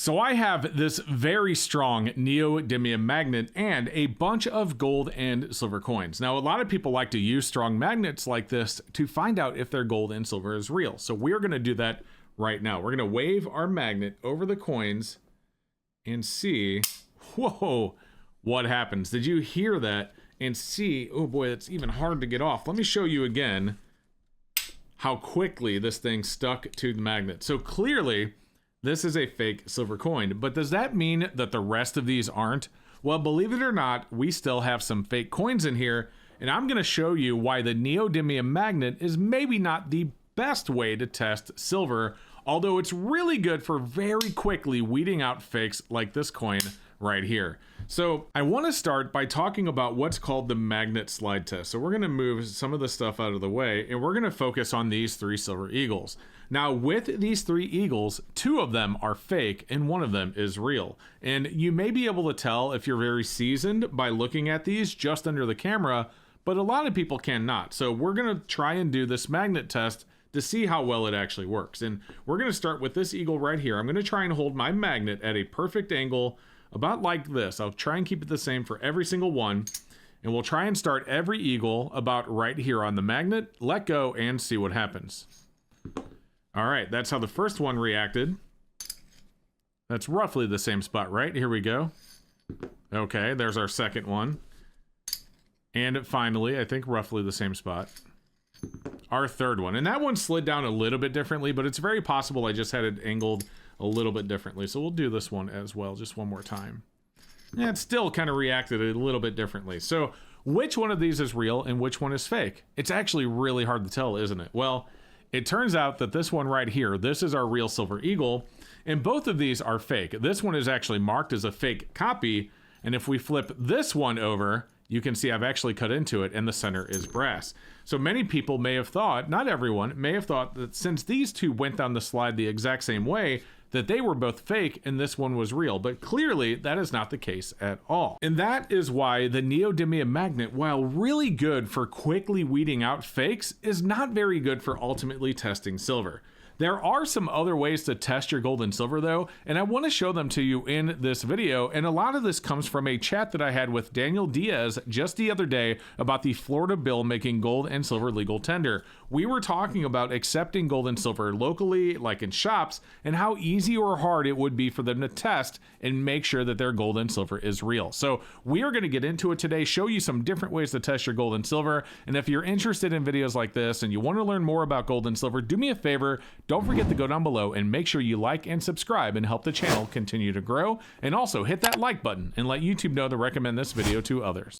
So I have this very strong neodymium magnet and a bunch of gold and silver coins. Now, a lot of people like to use strong magnets like this to find out if their gold and silver is real. So we're going to do that right now. We're going to wave our magnet over the coins and see, whoa, what happens. Did you hear that? And see, oh boy, it's even hard to get off. Let me show you again how quickly this thing stuck to the magnet. So clearly, this is a fake silver coin, but does that mean that the rest of these aren't? Well, believe it or not, we still have some fake coins in here, and I'm gonna show you why the neodymium magnet is maybe not the best way to test silver, although it's really good for very quickly weeding out fakes like this coin right here. So I want to start by talking about what's called the magnet slide test. So we're going to move some of the stuff out of the way, and we're going to focus on these 3 silver eagles. Now, with these 3 eagles, 2 of them are fake and 1 of them is real. And you may be able to tell if you're very seasoned by looking at these just under the camera, but a lot of people cannot. So we're going to try and do this magnet test to see how well it actually works. And we're going to start with this eagle right here. I'm going to try and hold my magnet at a perfect angle, about like this. I'll try and keep it the same for every single one. And we'll try and start every eagle about right here on the magnet, let go, and see what happens. All right, that's how the first one reacted. That's roughly the same spot, right? Here we go. Okay, there's our second one. And finally, I think roughly the same spot, our third one. And that one slid down a little bit differently, but it's very possible I just had it angled a little bit differently. So we'll do this one as well, just one more time. Yeah, it still kind of reacted a little bit differently. So which one of these is real and which one is fake? It's actually really hard to tell, isn't it? Well, it turns out that this one right here, this is our real silver eagle, and both of these are fake. This one is actually marked as a fake copy, and if we flip this one over, you can see I've actually cut into it and the center is brass. So many people may have thought, not everyone, may have thought that since these 2 went down the slide the exact same way, that they were both fake and this one was real, but clearly that is not the case at all. And that is why the neodymium magnet, while really good for quickly weeding out fakes, is not very good for ultimately testing silver. There are some other ways to test your gold and silver though, and I want to show them to you in this video, and a lot of this comes from a chat that I had with Daniel Diaz just the other day about the Florida bill making gold and silver legal tender. We were talking about accepting gold and silver locally, like in shops, and how easy or hard it would be for them to test and make sure that their gold and silver is real. So we are going to get into it today, show you some different ways to test your gold and silver, and if you're interested in videos like this and you want to learn more about gold and silver, do me a favor, don't forget to go down below and make sure you like and subscribe and help the channel continue to grow. And also hit that like button and let YouTube know to recommend this video to others.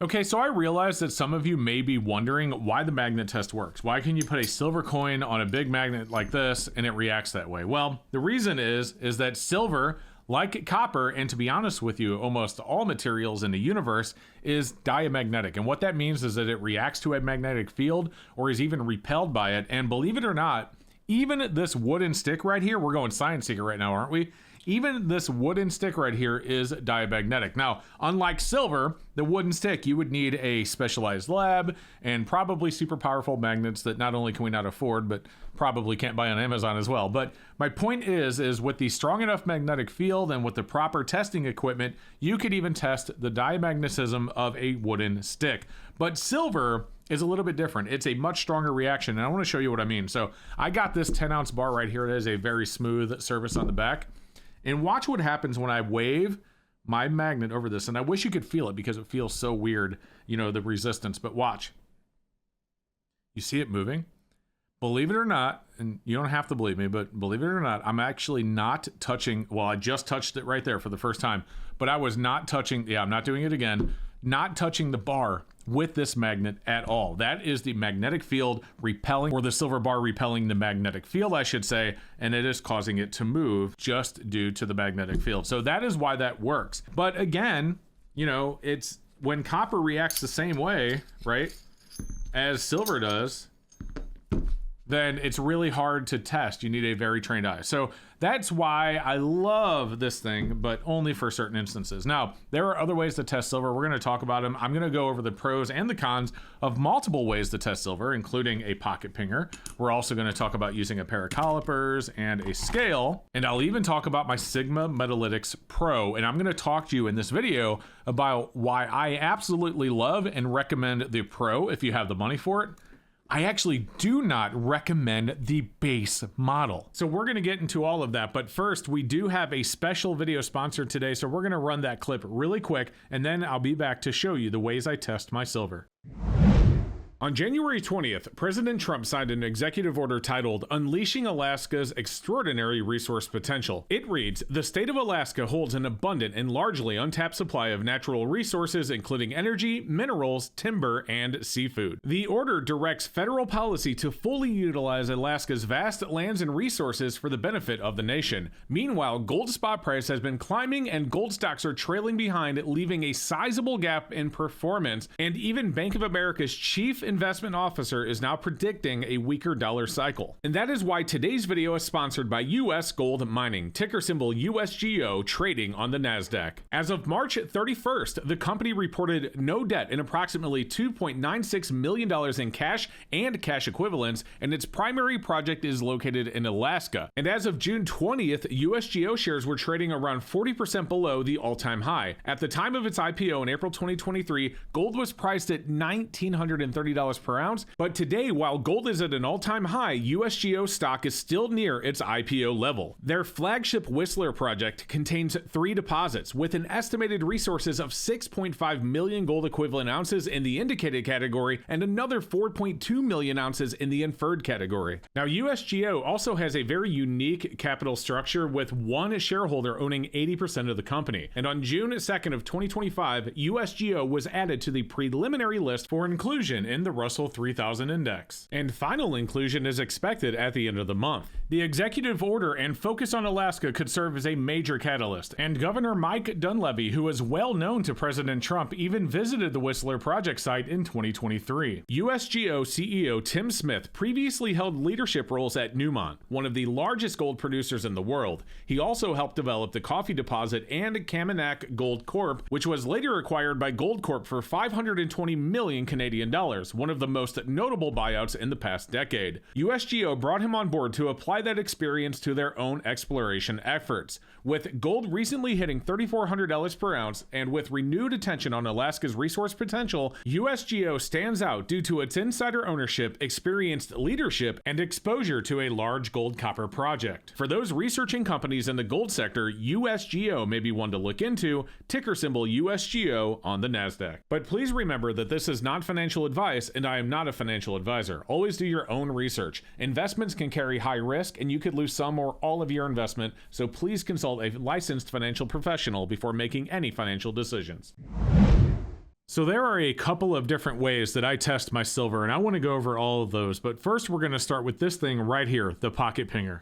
Okay, so I realize that some of you may be wondering why the magnet test works. Why can you put a silver coin on a big magnet like this and it reacts that way? Well, the reason is that silver, like copper, and to be honest with you, almost all materials in the universe, is diamagnetic. And what that means is that it reacts to a magnetic field or is even repelled by it. And believe it or not, even this wooden stick right here, we're going science seeker right now, aren't we? Even this wooden stick right here is diamagnetic. Now, unlike silver, the wooden stick, you would need a specialized lab and probably super powerful magnets that not only can we not afford, but probably can't buy on Amazon as well. But my point is with the strong enough magnetic field and with the proper testing equipment, you could even test the diamagnetism of a wooden stick. But silver is a little bit different. It's a much stronger reaction, and I want to show you what I mean. So I got this 10-ounce bar right here. It is a very smooth surface on the back. And watch what happens when I wave my magnet over this. And I wish you could feel it because it feels so weird, you know, the resistance. But watch. You see it moving? Believe it or not, and you don't have to believe me, but believe it or not, I'm actually not touching, well, I just touched it right there for the first time, but I was not touching, yeah, I'm not doing it again, not touching the bar with this magnet at all. That is the magnetic field repelling, or the silver bar repelling the magnetic field, I should say, and it is causing it to move just due to the magnetic field. So that is why that works. But again, you know, it's when copper reacts the same way, right, as silver does, then it's really hard to test. You need a very trained eye. So that's why I love this thing, but only for certain instances. Now, there are other ways to test silver. We're going to talk about them. I'm going to go over the pros and the cons of multiple ways to test silver, including a pocket pinger. We're also going to talk about using a pair of calipers and a scale. And I'll even talk about my Sigma Metalytics Pro. And I'm going to talk to you in this video about why I absolutely love and recommend the Pro if you have the money for it. I actually do not recommend the base model. So we're gonna get into all of that, but first we do have a special video sponsor today, so we're gonna run that clip really quick, and then I'll be back to show you the ways I test my silver. On January 20th, President Trump signed an executive order titled Unleashing Alaska's Extraordinary Resource Potential. It reads, "The state of Alaska holds an abundant and largely untapped supply of natural resources, including energy, minerals, timber, and seafood." The order directs federal policy to fully utilize Alaska's vast lands and resources for the benefit of the nation. Meanwhile, gold spot price has been climbing and gold stocks are trailing behind, leaving a sizable gap in performance, and even Bank of America's chief investment officer is now predicting a weaker dollar cycle. And that is why today's video is sponsored by US GoldMining, ticker symbol USGO, trading on the NASDAQ. As of March 31st, the company reported no debt and approximately $2.96 million in cash and cash equivalents, and its primary project is located in Alaska. And as of June 20th, USGO shares were trading around 40% below the all-time high. At the time of its IPO in April 2023, gold was priced at $1,930 per ounce, but today, while gold is at an all-time high, USGO stock is still near its IPO level. Their flagship Whistler project contains 3 deposits with an estimated resources of 6.5 million gold equivalent ounces in the indicated category and another 4.2 million ounces in the inferred category. Now, USGO also has a very unique capital structure with one shareholder owning 80% of the company. And on June 2nd of 2025, USGO was added to the preliminary list for inclusion in the Russell 3000 index, and final inclusion is expected at the end of the month. The executive order and focus on Alaska could serve as a major catalyst, and Governor Mike Dunleavy, who is well known to President Trump, even visited the Whistler project site in 2023. USGO CEO Tim Smith previously held leadership roles at Newmont, one of the largest gold producers in the world. He also helped develop the Coffee Deposit and Kaminak Gold Corp, which was later acquired by Goldcorp for 520 million Canadian dollars, one of the most notable buyouts in the past decade. USGO brought him on board to apply that experience to their own exploration efforts. With gold recently hitting $3,400 per ounce and with renewed attention on Alaska's resource potential, USGO stands out due to its insider ownership, experienced leadership, and exposure to a large gold copper project. For those researching companies in the gold sector, USGO may be one to look into, ticker symbol USGO on the NASDAQ. But please remember that this is not financial advice, and I am not a financial advisor. Always do your own research. Investments can carry high risk, and you could lose some or all of your investment, so please consult a licensed financial professional before making any financial decisions. So there are a couple of different ways that I test my silver, and I want to go over all of those, but first we're going to start with this thing right here, the pocket pinger.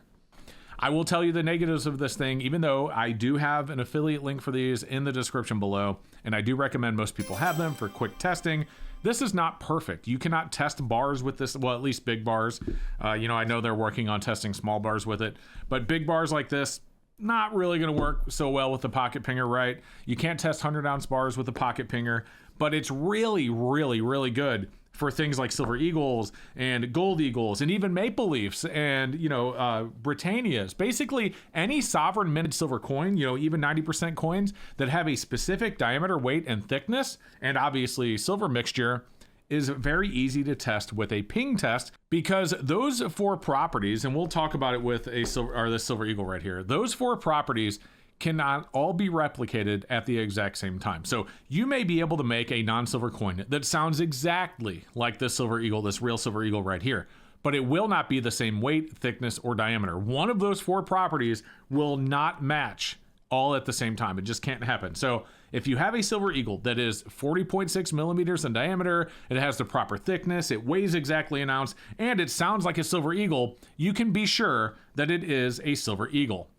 I will tell you the negatives of this thing, even though I do have an affiliate link for these in the description below, and I do recommend most people have them for quick testing. This is not perfect. You cannot test bars with this, well, at least big bars. I know they're working on testing small bars with it, but big bars like this, not really going to work so well with the pocket pinger, right? You can't test 100-ounce bars with the pocket pinger, but it's really, really, really good for things like silver eagles and gold eagles and even maple leafs and, Britannias. Basically, any sovereign minted silver coin, even 90% coins that have a specific diameter, weight, and thickness, and obviously silver mixture, is very easy to test with a ping test, because those 4 properties, and we'll talk about it with this silver eagle right here, those 4 properties cannot all be replicated at the exact same time. So you may be able to make a non-silver coin that sounds exactly like this silver eagle, this real silver eagle right here, but it will not be the same weight, thickness, or diameter. One of those 4 properties will not match all at the same time. It just can't happen. So if you have a silver eagle that is 40.6 millimeters in diameter, it has the proper thickness, it weighs exactly an ounce, and it sounds like a silver eagle, you can be sure that it is a silver eagle.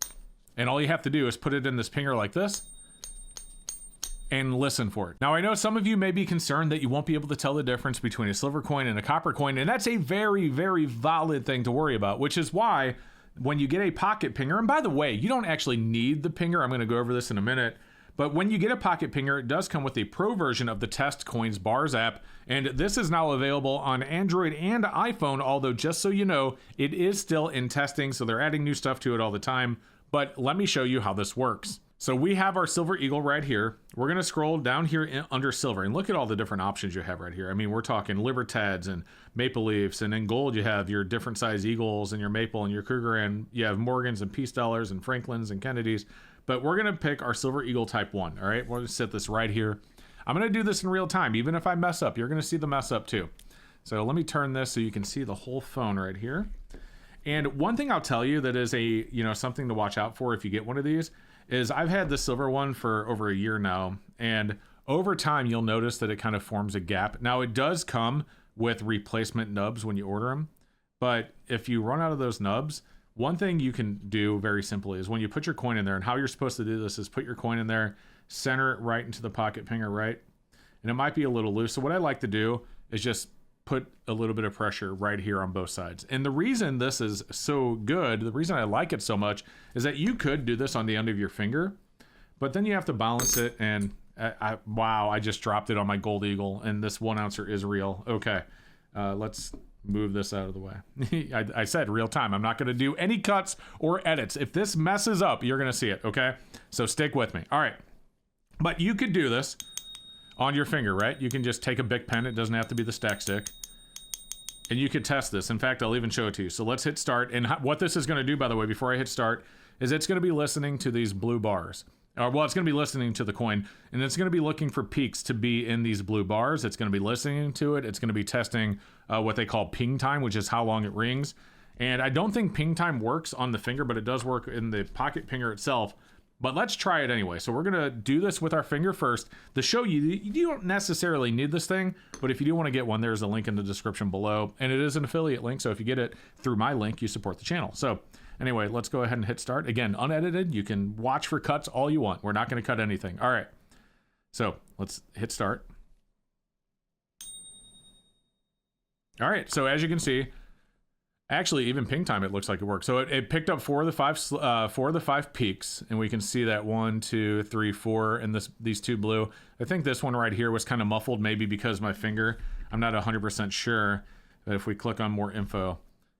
And all you have to do is put it in this pinger like this, and listen for it. Now, I know some of you may be concerned that you won't be able to tell the difference between a silver coin and a copper coin, and that's a very, very valid thing to worry about, which is why when you get a pocket pinger, and by the way, you don't actually need the pinger. I'm going to go over this in a minute. But when you get a pocket pinger, it does come with a pro version of the Test Coins Bars app, and this is now available on Android and iPhone, although just so you know, it is still in testing, so they're adding new stuff to it all the time. But let me show you how this works. So we have our Silver Eagle right here. We're going to scroll down here under silver and look at all the different options you have right here. I mean, we're talking Libertads and Maple Leafs, and in gold you have your different size Eagles and your Maple and your Cougar, and you have Morgans and Peace Dollars and Franklins and Kennedys. But we're going to pick our Silver Eagle Type 1, all right? We're going to set this right here. I'm going to do this in real time. Even if I mess up, you're going to see the mess up too. So let me turn this so you can see the whole phone right here. And one thing I'll tell you that is something to watch out for if you get one of these is I've had the silver one for over a year now, and over time you'll notice that it kind of forms a gap. Now it does come with replacement nubs when you order them, but if you run out of those nubs, one thing you can do very simply is when you put your coin in there, and how you're supposed to do this is put your coin in there, center it right into the pocket pinger, right? And it might be a little loose. So what I like to do is just put a little bit of pressure right here on both sides. And the reason this is so good, the reason I like it so much, is that you could do this on the end of your finger, but then you have to balance it. And wow, I just dropped it on my Gold Eagle, and this 1 ouncer is real. Okay, let's move this out of the way. I said real time. I'm not going to do any cuts or edits. If this messes up, you're going to see it, okay? So stick with me. All right. But you could do this on your finger, right? You can just take a Bic pen. It doesn't have to be the stack stick. And you could test this. In fact, I'll even show it to you. So let's hit start. And what this is going to do, by the way, before I hit start, is it's going to be listening to these blue bars. Well, it's going to be listening to the coin, and it's going to be looking for peaks to be in these blue bars. It's going to be listening to it. It's going to be testing what they call ping time, which is how long it rings. And I don't think ping time works on the finger, but it does work in the pocket pinger itself. But let's try it anyway. So we're going to do this with our finger first. To show you, you don't necessarily need this thing, but if you do want to get one, there's a link in the description below. And it is an affiliate link, so if you get it through my link, you support the channel. So anyway, let's go ahead and hit start. Again, unedited. You can watch for cuts all you want. We're not going to cut anything. All right. So let's hit start. All right. So as you can see, actually, even ping time, it looks like it works. So it picked up four of the five peaks, and we can see that 1, 2, 3, 4, and these two blue. I think this one right here was kind of muffled, maybe because my finger. I'm not 100% sure, but if we click on more info,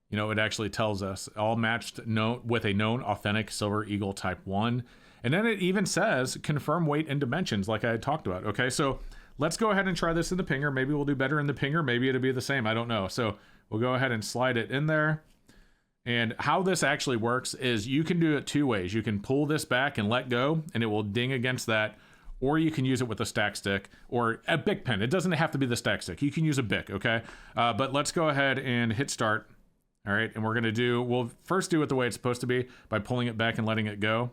you know, it actually tells us all matched with a known authentic Silver Eagle Type 1. And then it even says confirm weight and dimensions like I had talked about. Okay, so let's go ahead and try this in the pinger. Maybe we'll do better in the pinger. Maybe it'll be the same. I don't know. So we'll go ahead and slide it in there. And how this actually works is you can do it two ways. You can pull this back and let go, and it will ding against that. Or you can use it with a stack stick or a Bic pen. It doesn't have to be the stack stick. You can use a Bic, okay? But let's go ahead and hit start. All right, and we'll first do it the way it's supposed to be by pulling it back and letting it go.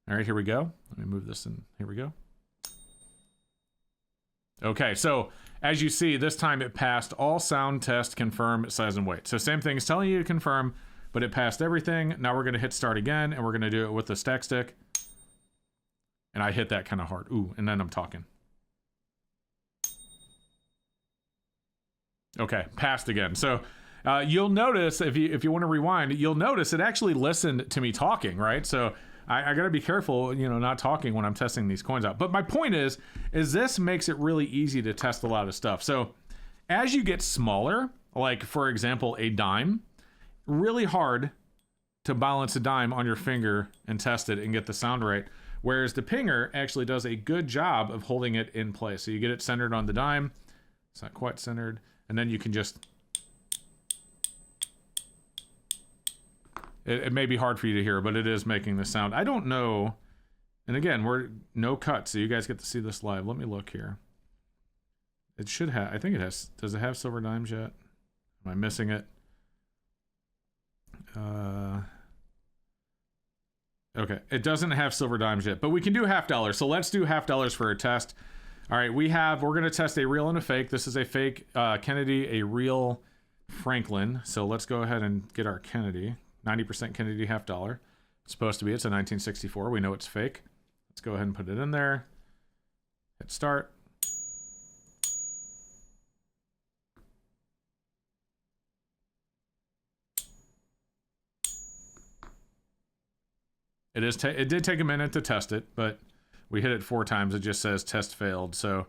All right, here we go. Let me move this in. Here we go. Okay, so as you see, this time it passed all sound test, confirm, size, and weight. So same thing, it's telling you to confirm, but it passed everything. Now we're going to hit start again, and we're going to do it with the stack stick. And I hit that kind of hard. Ooh, and then I'm talking. Okay, passed again. So you'll notice, if you want to rewind, you'll notice it actually listened to me talking, right? So I got to be careful, you know, not talking when I'm testing these coins out. But my point is this makes it really easy to test a lot of stuff. So as you get smaller, like for example, a dime, really hard to balance a dime on your finger and test it and get the sound right. Whereas the pinger actually does a good job of holding it in place. So you get it centered on the dime. It's not quite centered. And then you can just... It may be hard for you to hear, but it is making the sound. I don't know. And again, we're no cut, so you guys get to see this live. Let me look here. It should have. I think it has. Does it have silver dimes yet? Am I missing it? Okay, it doesn't have silver dimes yet, but we can do $half. So let's do $half for a test. All right, we're going to test a real and a fake. This is a fake Kennedy, a real Franklin. So let's go ahead and get our Kennedy. 90% Kennedy $half. It's supposed to be. It's a 1964. We know it's fake. Let's go ahead and put it in there. Hit start. It did take a minute to test it, but we hit it 4 times. It just says test failed. So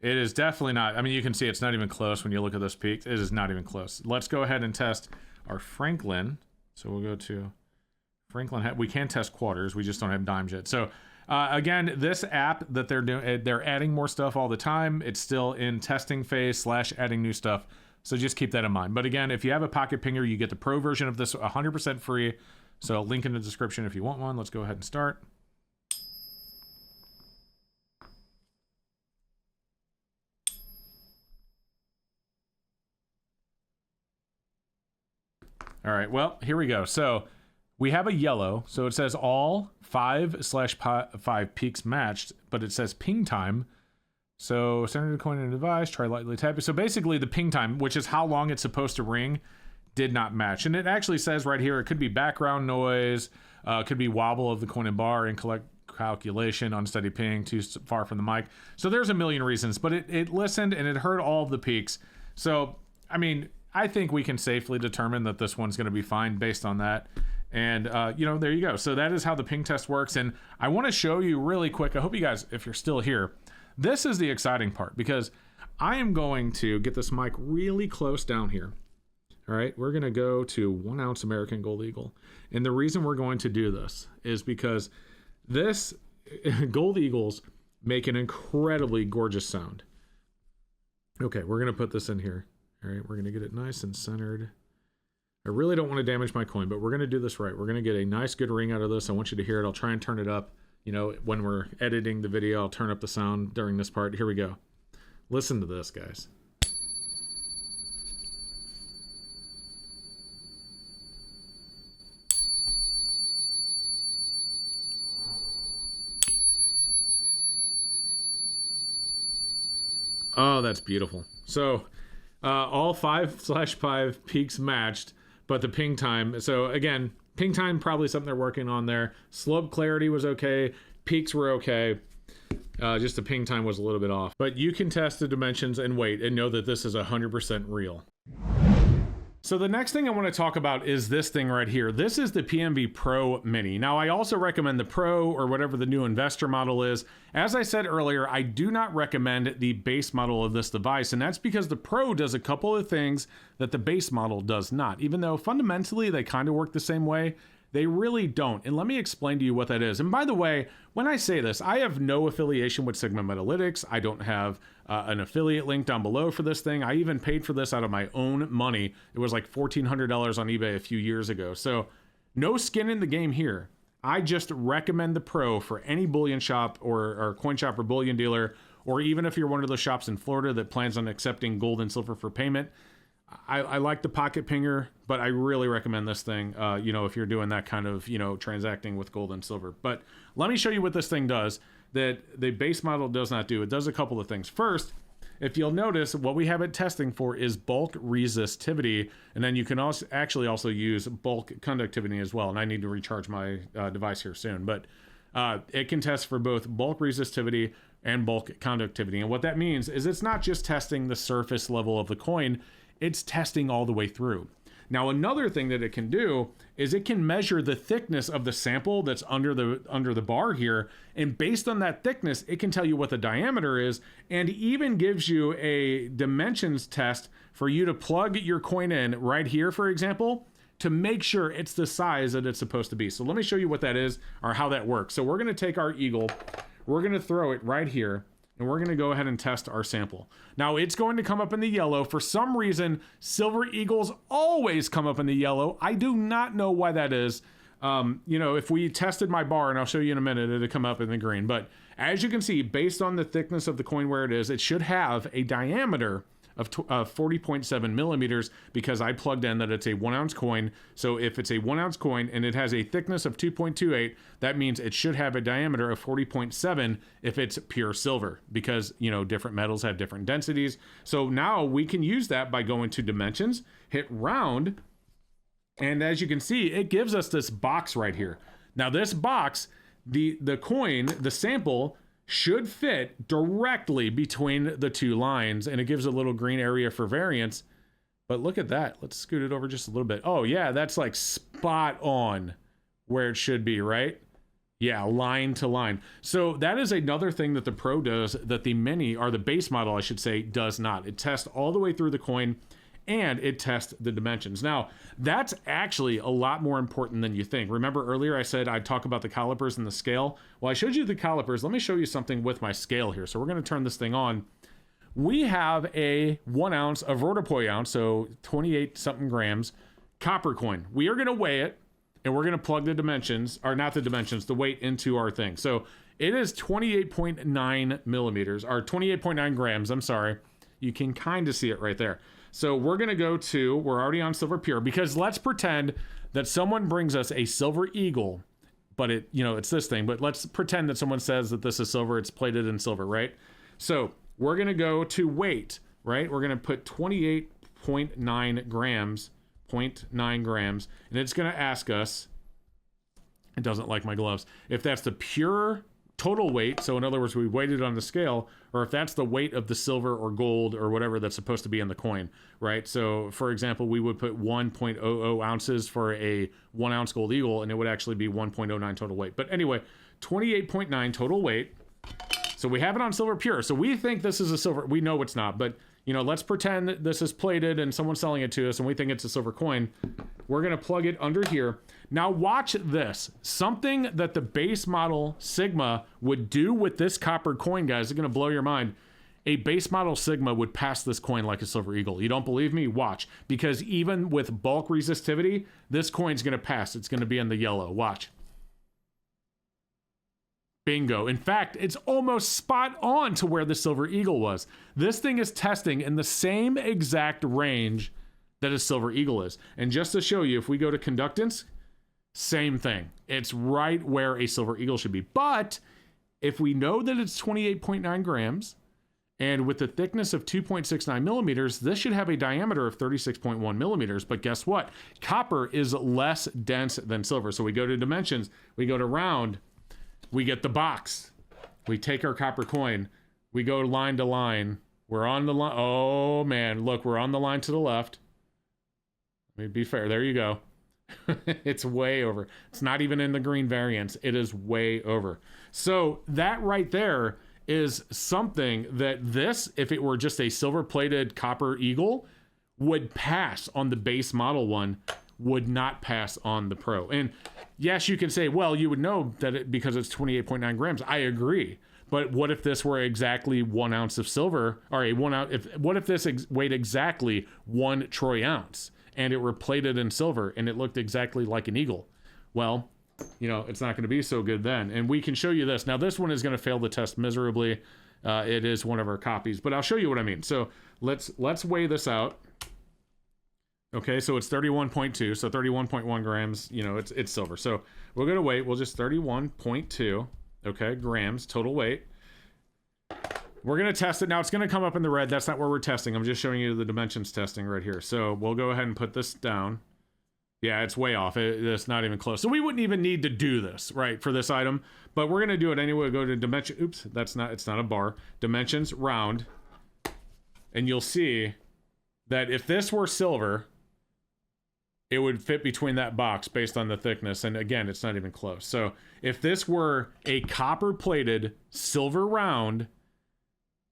it is definitely not. I mean, you can see it's not even close when you look at those peaks. It is not even close. Let's go ahead and test our Franklin. So we'll go to Franklin. We can test quarters. We just don't have dimes yet. So again, this app that they're doing, they're adding more stuff all the time. It's still in testing phase / adding new stuff. So just keep that in mind. But again, if you have a pocket pinger, you get the pro version of this 100% free. So link in the description if you want one. Let's go ahead and start. All right, well, here we go. So we have a yellow. So it says all 5/5 peaks matched, but it says ping time. So center the coin in a device, try lightly tapping. So basically the ping time, which is how long it's supposed to ring, did not match. And it actually says right here, it could be background noise, could be wobble of the coin and bar, incorrect calculation, unsteady ping, too far from the mic. So there's a million reasons, but it listened and it heard all of the peaks. So, I mean, I think we can safely determine that this one's going to be fine based on that. And, you know, there you go. So that is how the ping test works. And I want to show you really quick. I hope you guys, if you're still here, this is the exciting part because I am going to get this mic really close down here. All right, we're going to go to 1 ounce American Gold Eagle. And the reason we're going to do this is because this Gold Eagles make an incredibly gorgeous sound. Okay, we're going to put this in here. All right, we're going to get it nice and centered. I really don't want to damage my coin, but we're going to do this right. We're going to get a nice good ring out of this. I want you to hear it. I'll try and turn it up. You know, when we're editing the video, I'll turn up the sound during this part. Here we go. Listen to this, guys. Oh, that's beautiful. So all 5/5 peaks matched, but the ping time. So again, ping time, probably something they're working on there. Slope clarity was okay. Peaks were okay. Just the ping time was a little bit off. But you can test the dimensions and wait and know that this is 100% real. So the next thing I want to talk about is this thing right here. This is the PMV Pro Mini. Now, I also recommend the Pro or whatever the new investor model is. As I said earlier, I do not recommend the base model of this device, and that's because the Pro does a couple of things that the base model does not. Even though fundamentally they kind of work the same way, they really don't. And let me explain to you what that is. And by the way, when I say this, I have no affiliation with Sigma Metalytics. I don't have an affiliate link down below for this thing. I even paid for this out of my own money. It was like $1,400 on eBay a few years ago. So no skin in the game here. I just recommend the Pro for any bullion shop or coin shop or bullion dealer, or even if you're one of those shops in Florida that plans on accepting gold and silver for payment. I like the pocket pinger, but I really recommend this thing, you know, if you're doing that kind of, you know, transacting with gold and silver. But let me show you what this thing does that the base model does not do. It does a couple of things. First, if you'll notice, what we have it testing for is bulk resistivity, and then you can also also use bulk conductivity as well. And I need to recharge my device here soon, but it can test for both bulk resistivity and bulk conductivity. And what that means is it's not just testing the surface level of the coin, it's testing all the way through. Now, another thing that it can do is it can measure the thickness of the sample that's under the bar here, and based on that thickness, it can tell you what the diameter is, and even gives you a dimensions test for you to plug your coin in right here, for example, to make sure it's the size that it's supposed to be. So let me show you what that is or how that works. So we're going to take our Eagle, we're going to throw it right here, and we're going to go ahead and test our sample. Now, it's going to come up in the yellow. For some reason, silver Eagles always come up in the yellow. I do not know why that is. You know, if we tested my bar, and I'll show you in a minute, it'll come up in the green. But as you can see, based on the thickness of the coin where it is, it should have a diameter of 40.7 millimeters, because I plugged in that it's a 1 ounce coin. So if it's a 1 ounce coin and it has a thickness of 2.28, that means it should have a diameter of 40.7 if it's pure silver, because, you know, different metals have different densities. So now we can use that by going to dimensions, hit round, and as you can see, it gives us this box right here. Now this box, the coin, the sample, should fit directly between the two lines, and it gives a little green area for variance. But look at that. Let's scoot it over just a little bit. Oh yeah, that's like spot on where it should be, right? Yeah, line to line. So that is another thing that the Pro does that the Mini, or the base model I should say, does not. It tests all the way through the coin, and it tests the dimensions. Now, that's actually a lot more important than you think. Remember earlier I said I'd talk about the calipers and the scale? Well, I showed you the calipers. Let me show you something with my scale here. So we're going to turn this thing on. We have a 1 ounce, a vertipoi ounce, so 28 something grams, copper coin. We are going to weigh it, and we're going to plug the dimensions, or not the dimensions, the weight into our thing. So it is 28.9 millimeters, or 28.9 grams, I'm sorry. You can kind of see it right there. So we're going to go to, we're already on silver pure, because let's pretend that someone brings us a silver eagle, but it, you know, it's this thing, but let's pretend that someone says that this is silver, it's plated in silver, right? So we're going to go to weight, right? We're going to put 28.9 grams, 0.9 grams, and it's going to ask us, it doesn't like my gloves, if that's the pure total weight, so in other words, we weighted on the scale, or if that's the weight of the silver or gold or whatever that's supposed to be in the coin, right? So for example, we would put 1.00 ounces for a 1 ounce gold eagle, and it would actually be 1.09 total weight. But anyway, 28.9 total weight. So we have it on silver pure. So we think this is a silver, we know it's not, but you know, let's pretend that this is plated and someone's selling it to us and we think it's a silver coin. We're going to plug it under here. Now watch this. Something that the base model Sigma would do with this copper coin, guys, is going to blow your mind. A base model Sigma would pass this coin like a silver eagle. You don't believe me? Watch. Because even with bulk resistivity, this coin's going to pass. It's going to be in the yellow. Watch. Bingo. In fact, it's almost spot on to where the silver eagle was. This thing is testing in the same exact range that a silver eagle is. And just to show you, if we go to conductance, same thing. It's right where a silver eagle should be. But if we know that it's 28.9 grams, and with the thickness of 2.69 millimeters, this should have a diameter of 36.1 millimeters. But guess what? Copper is less dense than silver. So we go to dimensions, we go to round, we get the box. We take our copper coin. We go line to line. We're on the line. Oh, man. Look, we're on the line to the left. Let me be fair. There you go. It's way over. It's not even in the green variance. It is way over. So that right there is something that this, if it were just a silver-plated copper eagle, would pass on the base model one, would not pass on the Pro. And yes, you can say, well, you would know that because it's 28.9 grams. I agree. But what if this were exactly 1 ounce of silver, or a 1 ounce, what if this weighed exactly 1 troy ounce and it were plated in silver and it looked exactly like an eagle? Well, you know, it's not going to be so good then. And we can show you this. Now, this one is going to fail the test miserably. It is one of our copies, but I'll show you what I mean. So let's weigh this out. Okay, so it's 31.2, so 31.1 grams, you know, it's silver. So we'll go to weight, we'll just 31.2, okay, grams, total weight. We're going to test it. Now, it's going to come up in the red. That's not where we're testing. I'm just showing you the dimensions testing right here. So we'll go ahead and put this down. Yeah, it's way off. It's not even close. So we wouldn't even need to do this, right, for this item. But we're going to do it anyway. Go to dimension. Oops, it's not a bar. Dimensions, round. And you'll see that if this were silver, it would fit between that box based on the thickness. And again, it's not even close. So if this were a copper plated silver round,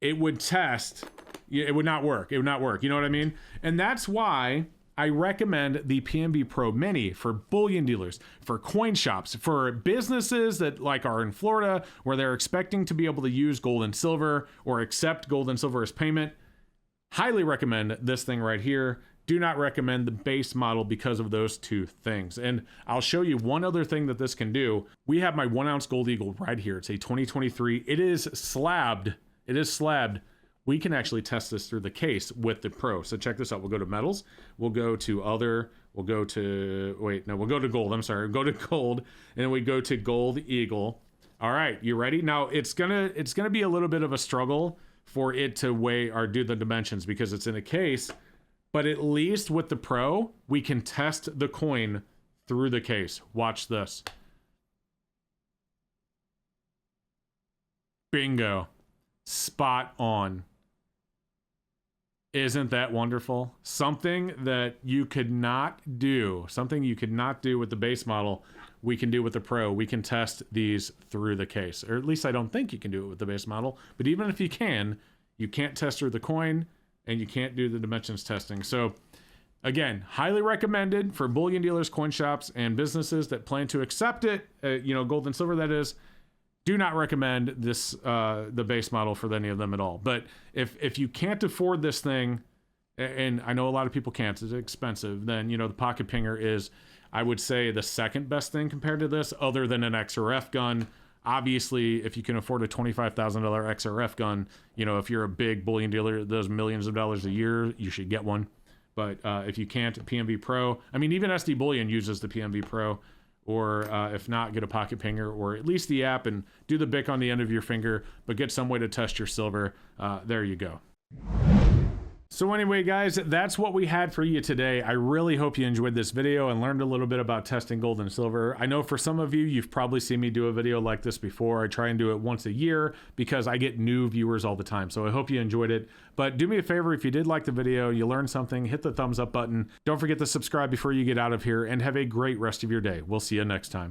it would test, it would not work. It would not work. You know what I mean? And that's why I recommend the PNB Pro Mini for bullion dealers, for coin shops, for businesses that like are in Florida where they're expecting to be able to use gold and silver or accept gold and silver as payment. Highly recommend this thing right here. Do not recommend the base model because of those two things. And I'll show you one other thing that this can do. We have my 1 ounce gold eagle right here. It's a 2023. It is slabbed. It is slabbed. We can actually test this through the case with the Pro. So check this out. We'll go to metals. We'll go to other. We'll go to, wait, no, we'll go to gold. I'm sorry. We'll go to gold. And then we go to gold eagle. All right, you ready? Now it's gonna be a little bit of a struggle for it to weigh or do the dimensions because it's in a case. But at least with the Pro, we can test the coin through the case. Watch this. Bingo. Spot on. Isn't that wonderful? Something that you could not do, with the base model, we can do with the Pro. We can test these through the case, or at least I don't think you can do it with the base model. But even if you can, you can't test through the coin, and you can't do the dimensions testing. So again, highly recommended for bullion dealers, coin shops, and businesses that plan to accept it, gold and silver, that is. Do not recommend this, the base model for any of them at all. But if you can't afford this thing, and I know a lot of people can't, it's expensive, then, the pocket pinger is, I would say, the second best thing compared to this, other than an XRF gun. Obviously, if you can afford a $25,000 XRF gun, if you're a big bullion dealer that does millions of dollars a year, you should get one. But if you can't, PMV Pro, I mean, even SD Bullion uses the PMV Pro. Or if not, get a pocket pinger, or at least the app, and do the BIC on the end of your finger, but get some way to test your silver. There you go. So anyway, guys, that's what we had for you today. I really hope you enjoyed this video and learned a little bit about testing gold and silver. I know for some of you, you've probably seen me do a video like this before. I try and do it once a year because I get new viewers all the time. So I hope you enjoyed it. But do me a favor, if you did like the video, you learned something, hit the thumbs up button. Don't forget to subscribe before you get out of here, and have a great rest of your day. We'll see you next time.